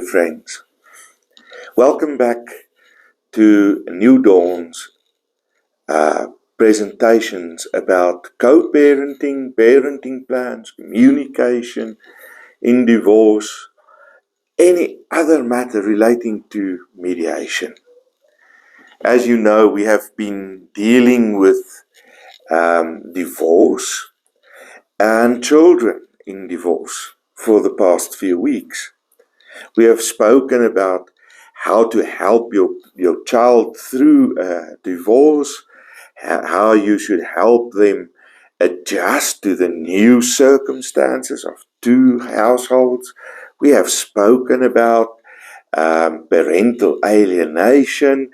friends. Welcome back to New Dawn's presentations about co-parenting, parenting plans, communication in divorce, any other matter relating to mediation. As you know, we have been dealing with divorce and children in divorce for the past few weeks. We have spoken about how to help your child through a divorce, how you should help them adjust to the new circumstances of two households. We have spoken about parental alienation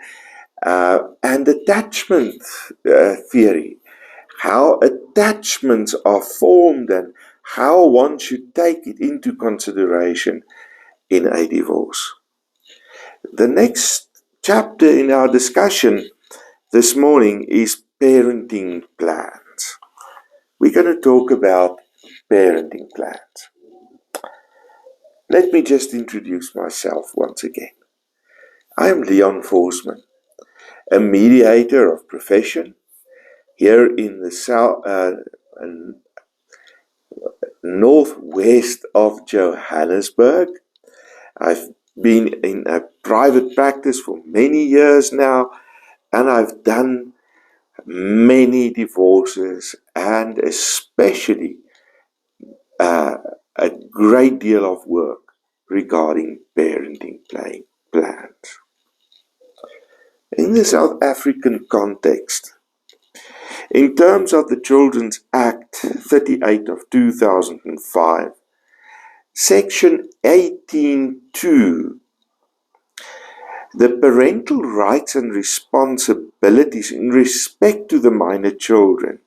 and attachment theory, how attachments are formed and how one should take it into consideration in a divorce. The next chapter in our discussion this morning is parenting plans. We're going to talk about parenting plans. Let me just introduce myself once again. I am Leon Forsman, a mediator of profession here in the northwest of Johannesburg. I've been in a private practice for many years now, and I've done many divorces and especially a great deal of work regarding parenting plans. In the South African context, in terms of the Children's Act 38 of 2005, Section 18.2, the parental rights and responsibilities in respect to the minor children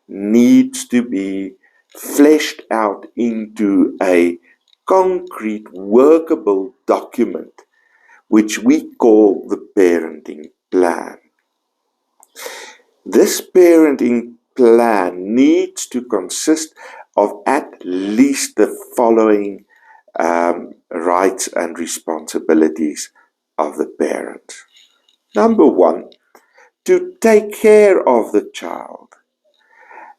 needs to be fleshed out into a concrete, workable document, which we call the parenting plan. This parenting plan needs to consist of at least the following rights and responsibilities of the parent. Number one, to take care of the child.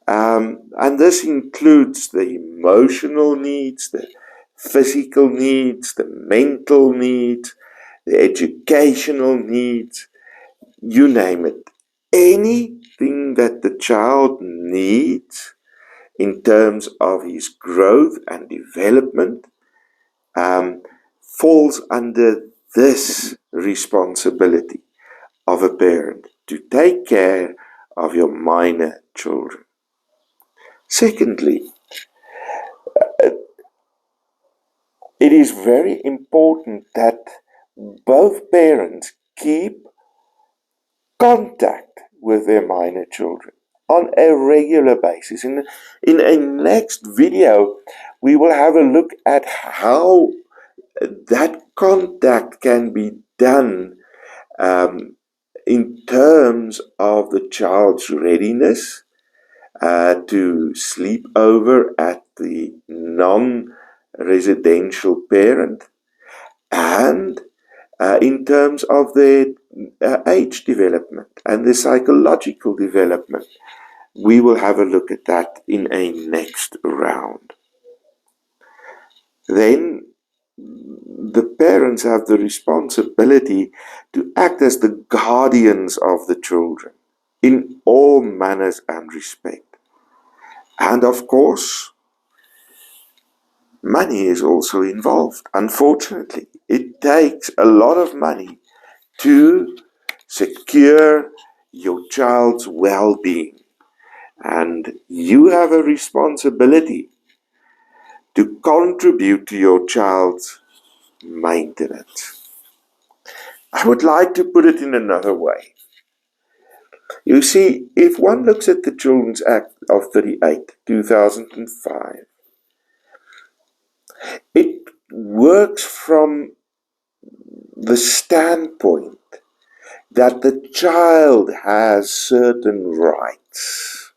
And this includes the emotional needs, the physical needs, the mental needs, the educational needs, you name it. Anything that the child needs in terms of his growth and development falls under this responsibility of a parent to take care of your minor children. Secondly, it is very important that both parents keep contact with their minor children on a regular basis. In a next video, we will have a look at how that contact can be done in terms of the child's readiness to sleep over at the non-residential parent, and in terms of their age development and the psychological development. We will have a look at that in a next round. Then the parents have the responsibility to act as the guardians of the children in all manners and respect. And of course, money is also involved. Unfortunately, it takes a lot of money to secure your child's well-being. And you have a responsibility to contribute to your child's maintenance. I would like to put it in another way. You see, if one looks at the Children's Act of 38, 2005, it works from the standpoint that the child has certain rights.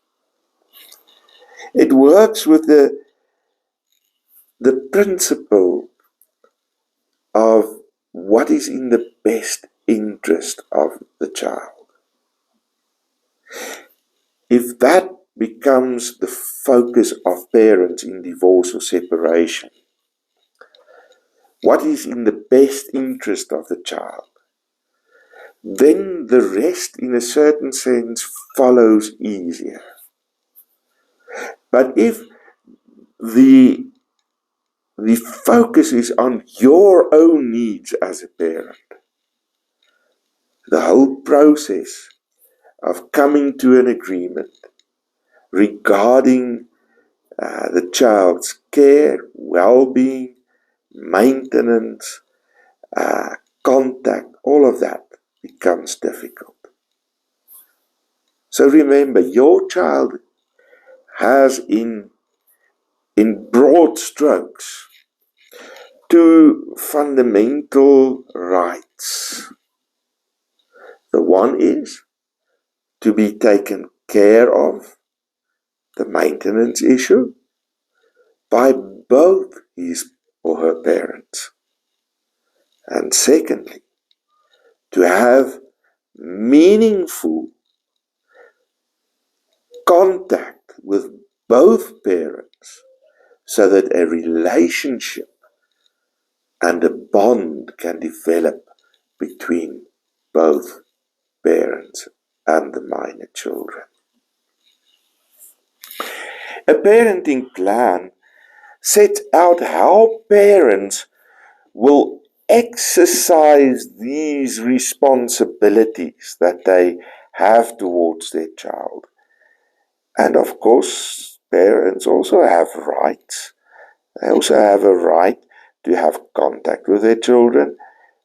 It works with the principle of what is in the best interest of the child. If that becomes the focus of parents in divorce or separation, what is in the best interest of the child, then the rest, in a certain sense, follows easier. But if the focus is on your own needs as a parent, the whole process of coming to an agreement regarding the child's care, well-being, maintenance, contact, all of that becomes difficult. So remember, your child has in broad strokes two fundamental rights. The one is to be taken care of, the maintenance issue, by both his or her parents. And secondly, to have meaningful contact with both parents so that a relationship and a bond can develop between both parents and the minor children. A parenting plan sets out how parents will exercise these responsibilities that they have towards their child. And of course, parents also have rights. They also have a right to have contact with their children.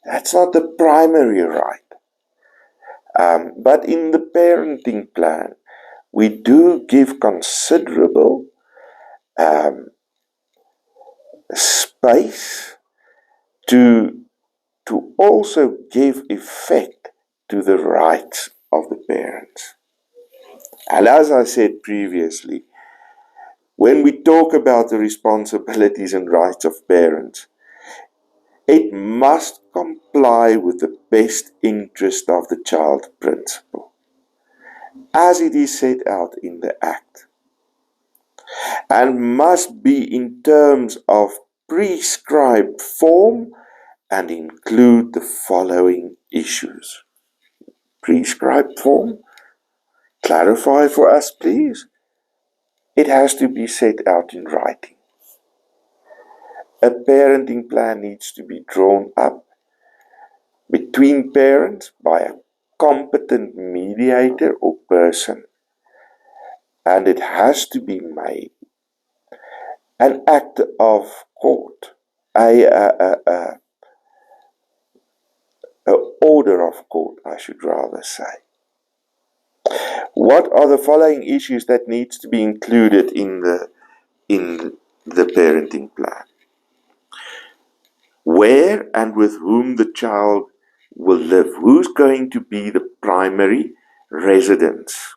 That's not the primary right. But in the parenting plan, we do give considerable space to also give effect to the rights of the parents. And as I said previously, when we talk about the responsibilities and rights of parents, it must comply with the best interest of the child principle, as it is set out in the Act, and must be in terms of prescribed form and include the following issues. Prescribed form? Clarify for us, please. It has to be set out in writing. A parenting plan needs to be drawn up between parents by a competent mediator or person, and it has to be made an act of court, a order of court, I should rather say. What are the following issues that needs to be included in the parenting plan? Where and with whom the child will live. Who's going to be the primary residence?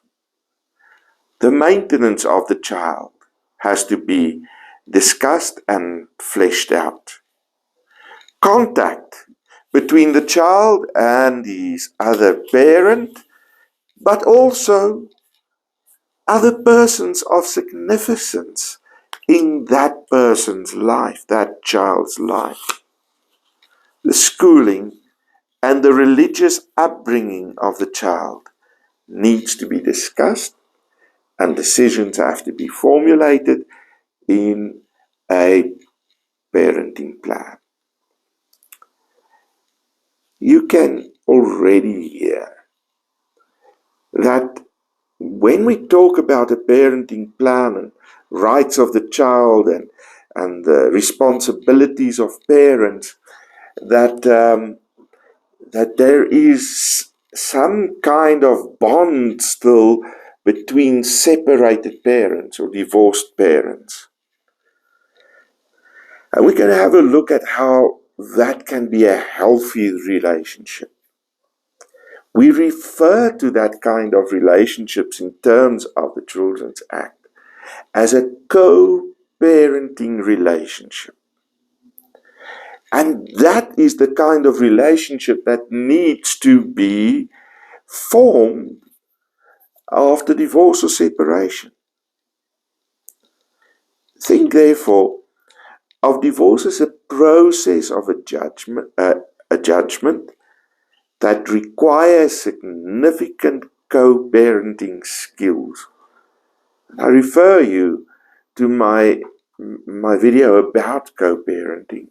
The maintenance of the child has to be discussed and fleshed out. Contact between the child and his other parent, but also other persons of significance in that person's life, that child's life. The schooling and the religious upbringing of the child needs to be discussed, and decisions have to be formulated in a parenting plan. You can already hear that when we talk about a parenting plan and rights of the child and the responsibilities of parents, that there is some kind of bond still between separated parents or divorced parents. And we're going to have a look at how that can be a healthy relationship. We refer to that kind of relationships in terms of the Children's Act as a co-parenting relationship. And that is the kind of relationship that needs to be formed after divorce or separation. Think, therefore, of divorce as a process of a judgment that requires significant co-parenting skills. I refer you to my video about co-parenting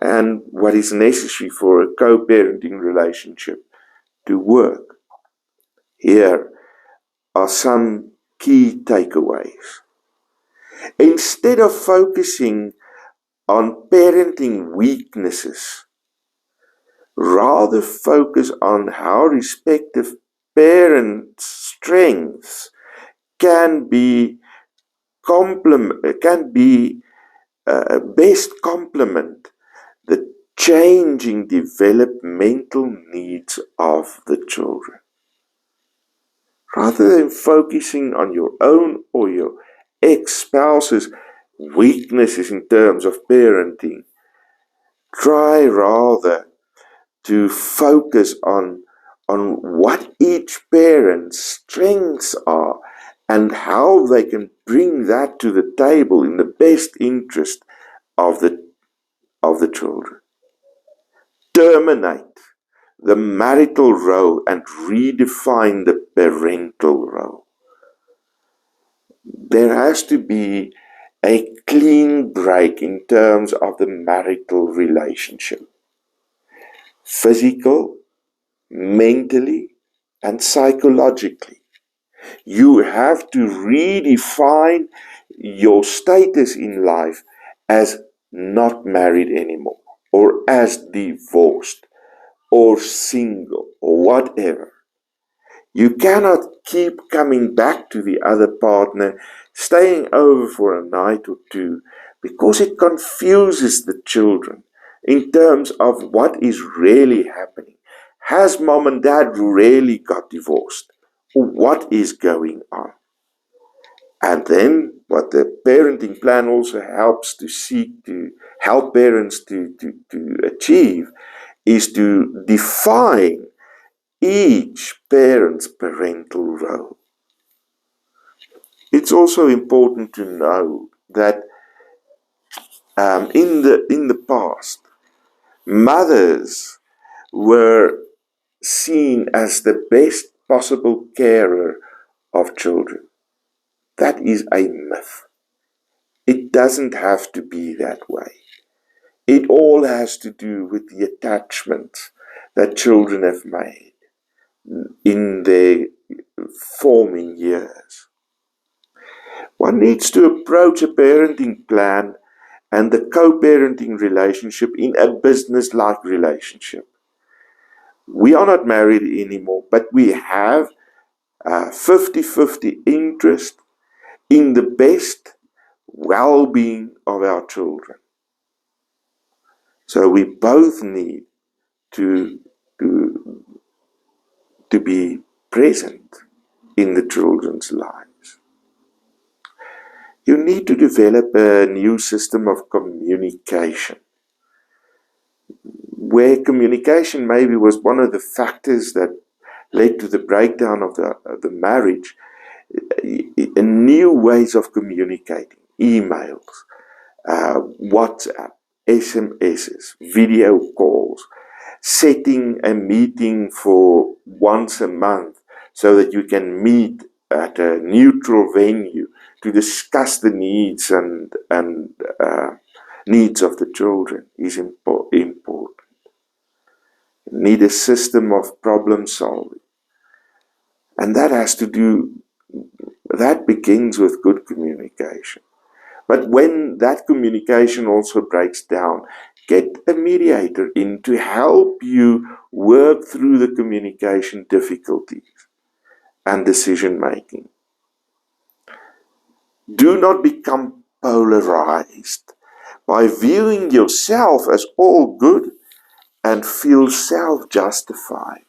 and what is necessary for a co-parenting relationship to work. Here are some key takeaways. Instead of focusing on parenting weaknesses, rather focus on how respective parents' strengths can be best complement the changing developmental needs of the children. Rather than focusing on your own or your ex-spouse's weaknesses in terms of parenting, try rather to focus on what each parent's strengths are and how they can bring that to the table in the best interest of the children. Terminate the marital role and redefine the parental role. There has to be a clean break in terms of the marital relationship. Physical, mentally, and psychologically. You have to redefine your status in life as not married anymore, or as divorced, or single, or whatever. You cannot keep coming back to the other partner, staying over for a night or two, because it confuses the children in terms of what is really happening. Has mom and dad really got divorced? What is going on? And then what the parenting plan also helps to seek to help parents to achieve is to define each parent's parental role. It's also important to know that in the past, mothers were seen as the best possible carer of children. That is a myth. It doesn't have to be that way. It all has to do with the attachments that children have made in their forming years. One needs to approach a parenting plan and the co-parenting relationship in a business-like relationship. We are not married anymore, but we have 50-50 interest in the best well-being of our children. So we both need to be present in the children's lives. You need to develop a new system of communication, where communication maybe was one of the factors that led to the breakdown of the marriage. New ways of communicating, emails, WhatsApp, SMSs, video calls, setting a meeting for once a month so that you can meet at a neutral venue to discuss the needs and needs of the children is important. You need a system of problem solving. And that begins with good communication. But when that communication also breaks down, get a mediator in to help you work through the communication difficulties and decision making. Do not become polarized by viewing yourself as all good and feel self-justified.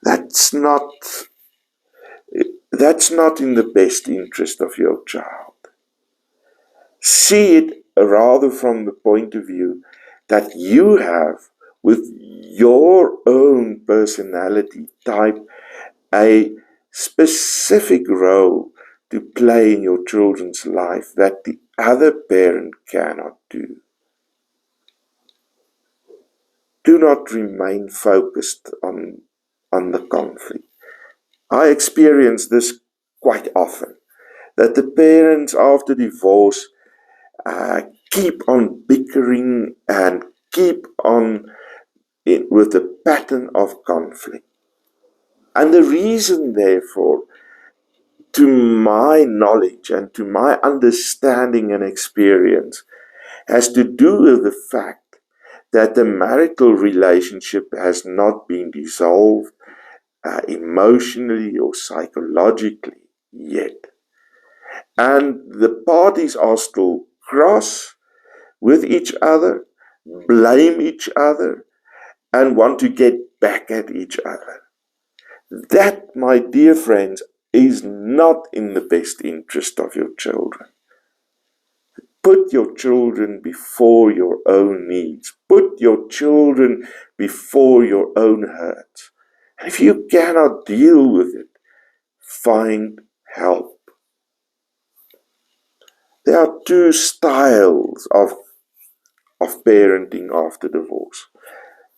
That's not in the best interest of your child. See it rather from the point of view that you have with your own personality type a specific role to play in your children's life that the other parent cannot do. Do not remain focused on the conflict. I experience this quite often, that the parents after divorce keep on bickering and keep on with the pattern of conflict. And the reason, therefore, to my knowledge and to my understanding and experience, has to do with the fact that the marital relationship has not been dissolved emotionally or psychologically yet. And the parties are still cross with each other, blame each other, and want to get back at each other. That, my dear friends, is not in the best interest of your children. Put your children before your own needs. Put your children before your own hurts. And if you cannot deal with it, find help. There are two styles of parenting after divorce.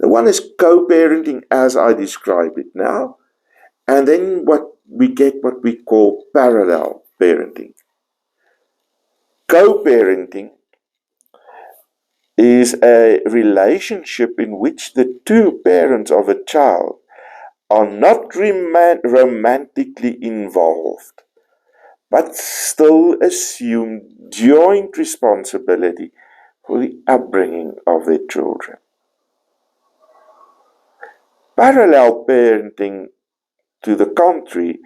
The one is co-parenting as I describe it now, and then what we call parallel parenting. Co-parenting is a relationship in which the two parents of a child are not romantically involved, but still assume joint responsibility for the upbringing of their children. Parallel parenting, to the contrary,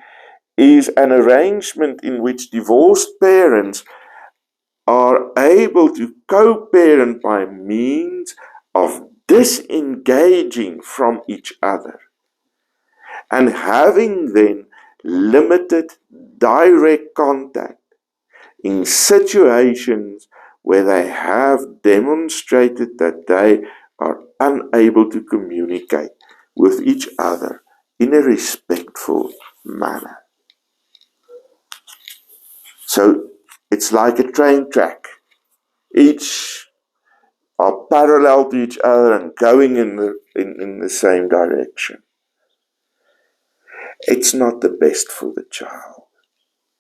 is an arrangement in which divorced parents are able to co-parent by means of disengaging from each other and having then limited direct contact in situations where they have demonstrated that they are unable to communicate with each other in a respectful manner. So it's like a train track. Each are parallel to each other and going in the same direction. It's not the best for the child.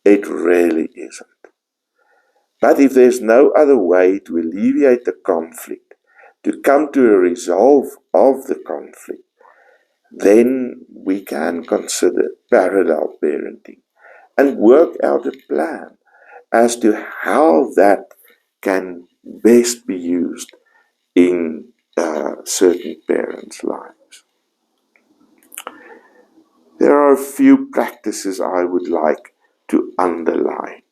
It really isn't. But if there's no other way to alleviate the conflict, to come to a resolve of the conflict, then we can consider parallel parenting and work out a plan as to how that can best be used in certain parents' lives. There are a few practices I would like to underline.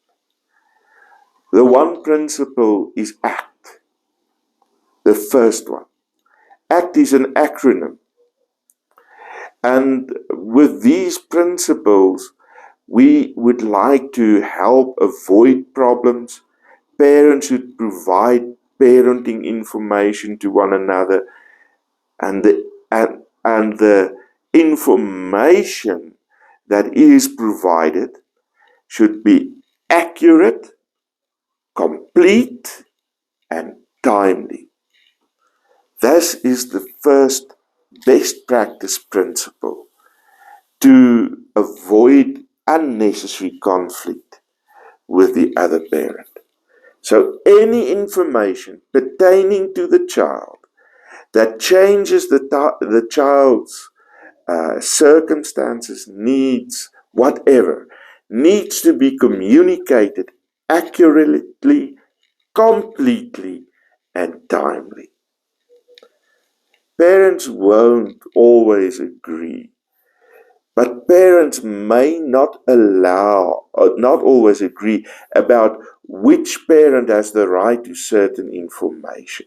The one principle is ACT, the first one. ACT is an acronym. And with these principles, we would like to help avoid problems. Parents should provide parenting information to one another, and the information that is provided should be accurate, complete, and timely. This is the first best practice principle to avoid unnecessary conflict with the other parent. So any information pertaining to the child that changes the child's circumstances, needs, whatever, needs to be communicated accurately, completely, and timely. Parents won't always agree, but parents may not always agree about which parent has the right to certain information.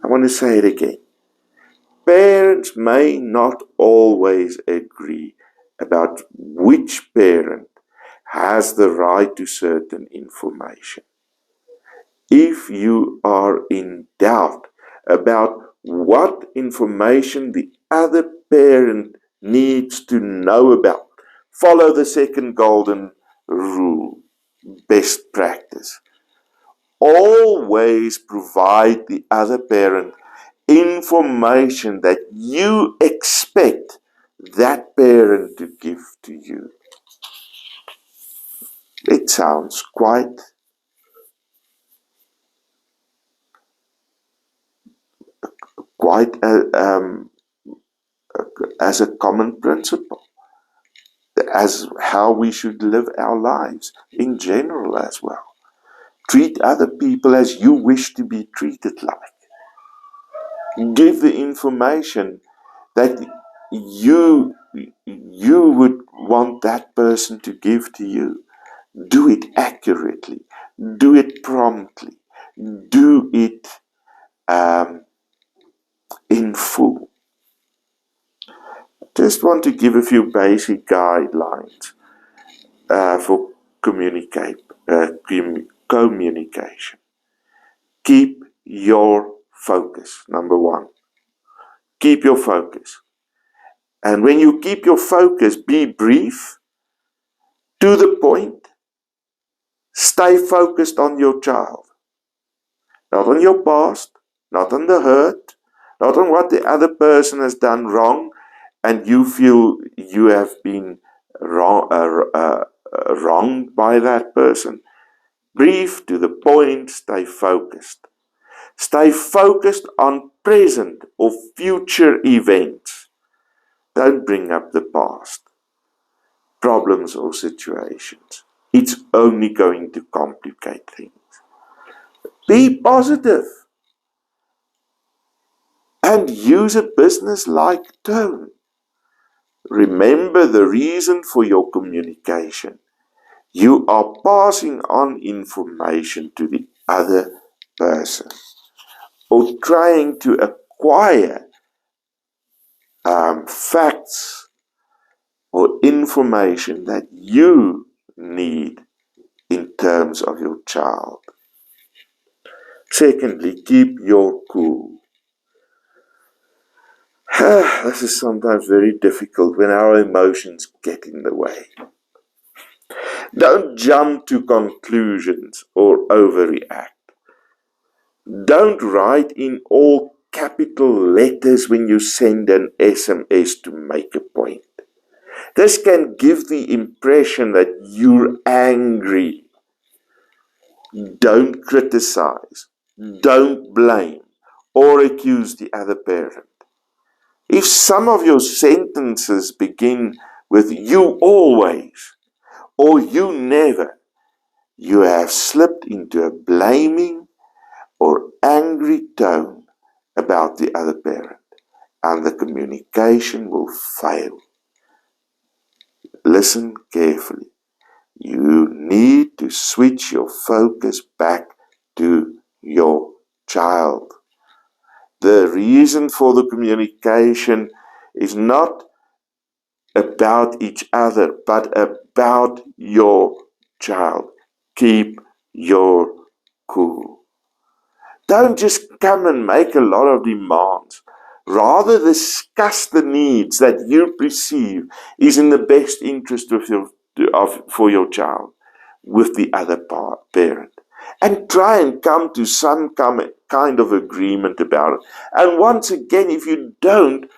I want to say it again. Parents may not always agree about which parent has the right to certain information. If you are in doubt about what information the other parent needs to know about. Follow the second golden rule, best practice. Always provide the other parent information that you expect that parent to give to you. It sounds quite as a common principle, as how we should live our lives in general as well. Treat other people as you wish to be treated like. Give the information that you would want that person to give to you. Do it accurately. Do it promptly. Do it in full. Just want to give a few basic guidelines for communication. Keep your focus, number one. Keep your focus. And when you keep your focus, be brief, to the point, stay focused on your child. Not on your past, not on the hurt, not on what the other person has done wrong, and you feel you have been wronged by that person. Brief, to the point, stay focused. Stay focused on present or future events. Don't bring up the past, problems or situations. It's only going to complicate things. Be positive and use a business-like tone. Remember the reason for your communication. You are passing on information to the other person or trying to acquire facts or information that you need in terms of your child. Secondly, keep your cool. This is sometimes very difficult when our emotions get in the way. Don't jump to conclusions or overreact. Don't write in all capital letters when you send an SMS to make a point. This can give the impression that you're angry. Don't criticize, don't blame, or accuse the other parent. If some of your sentences begin with "you always" or "you never," you have slipped into a blaming or angry tone about the other parent, and the communication will fail. Listen carefully. You need to switch your focus back to your child. The reason for the communication is not about each other, but about your child. Keep your cool. Don't just come and make a lot of demands. Rather discuss the needs that you perceive is in the best interest for your child with the other parent. And try and come to some kind of agreement about it. And once again, if you don't,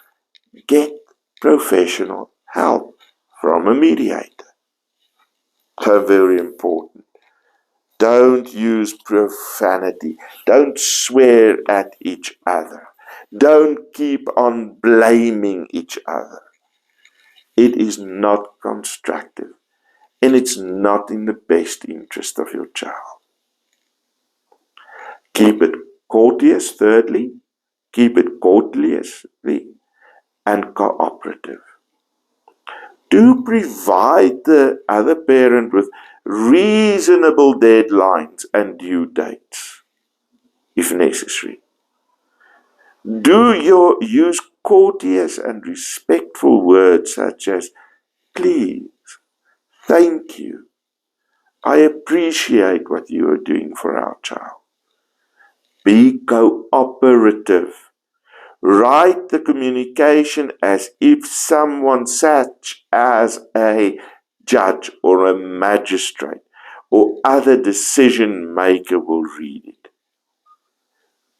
get professional help from a mediator. So very important. Don't use profanity. Don't swear at each other. Don't keep on blaming each other. It is not constructive, and it's not in the best interest of your child. Keep it courteous, thirdly. Keep it courteously and cooperative. Do provide the other parent with reasonable deadlines and due dates, if necessary. Use courteous and respectful words such as "please," "thank you," "I appreciate what you are doing for our child." Be cooperative. Write the communication as if someone such as a judge or a magistrate or other decision maker will read it.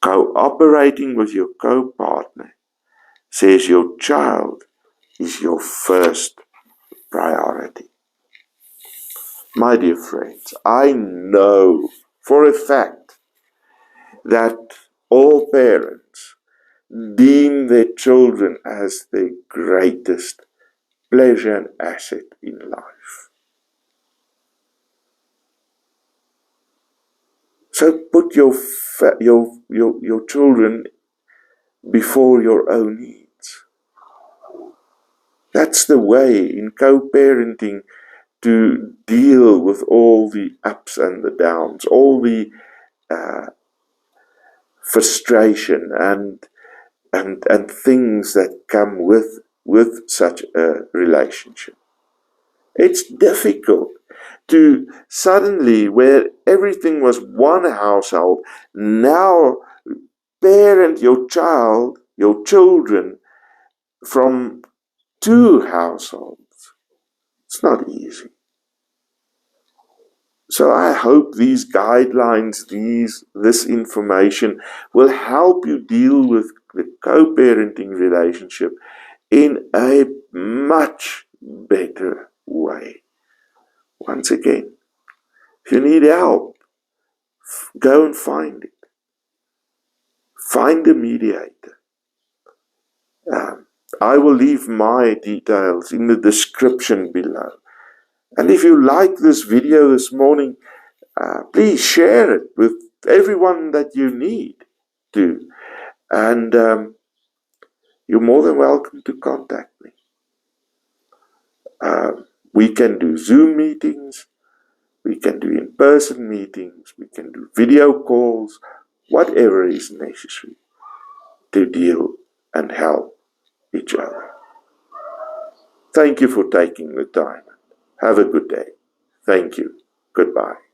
Cooperating with your co-partner says your child is your first priority. My dear friends, I know for a fact that all parents deem their children as their greatest pleasure and asset in life. So put your children before your own needs. That's the way in co-parenting to deal with all the ups and the downs, all the frustration and things that come with such a relationship. It's difficult to suddenly, where everything was one household, now parent your children from two households. It's not easy. So I hope these guidelines, this information will help you deal with the co-parenting relationship in a much better way. Once again, if you need help, go and find it. Find a mediator. I will leave my details in the description below. And if you like this video this morning, please share it with everyone that you need to. And you're more than welcome to contact me. We can do Zoom meetings, we can do in-person meetings, we can do video calls, whatever is necessary to deal and help each other. Thank you for taking the time. Have a good day. Thank you. Goodbye.